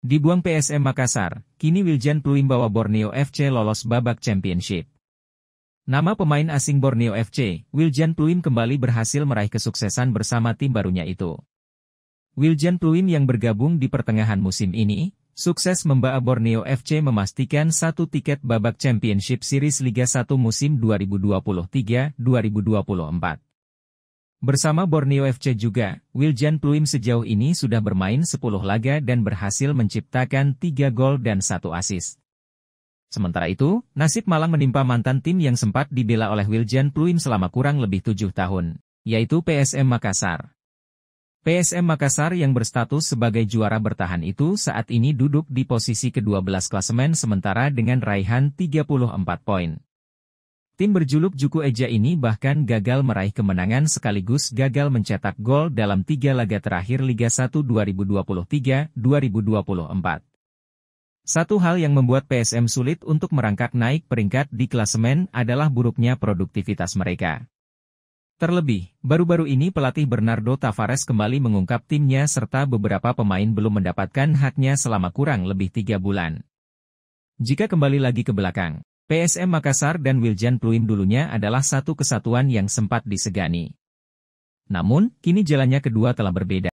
Dibuang PSM Makassar, kini Wiljan Pluim bawa Borneo FC lolos babak championship. Nama pemain asing Borneo FC, Wiljan Pluim kembali berhasil meraih kesuksesan bersama tim barunya itu. Wiljan Pluim yang bergabung di pertengahan musim ini, sukses membawa Borneo FC memastikan satu tiket babak Championship Series Liga 1 musim 2023-2024. Bersama Borneo FC juga, Wiljan Pluim sejauh ini sudah bermain 10 laga dan berhasil menciptakan 3 gol dan 1 assist. Sementara itu, nasib malang menimpa mantan tim yang sempat dibela oleh Wiljan Pluim selama kurang lebih 7 tahun, yaitu PSM Makassar. PSM Makassar yang berstatus sebagai juara bertahan itu saat ini duduk di posisi ke-12 klasemen sementara dengan raihan 34 poin. Tim berjuluk Juku Eja ini bahkan gagal meraih kemenangan sekaligus gagal mencetak gol dalam 3 laga terakhir Liga 1 2023-2024. Satu hal yang membuat PSM sulit untuk merangkak naik peringkat di klasemen adalah buruknya produktivitas mereka. Terlebih, baru-baru ini pelatih Bernardo Tavares kembali mengungkap timnya serta beberapa pemain belum mendapatkan haknya selama kurang lebih 3 bulan. Jika kembali lagi ke belakang, PSM Makassar dan Wiljan Pluim dulunya adalah satu kesatuan yang sempat disegani. Namun, kini jalannya kedua telah berbeda.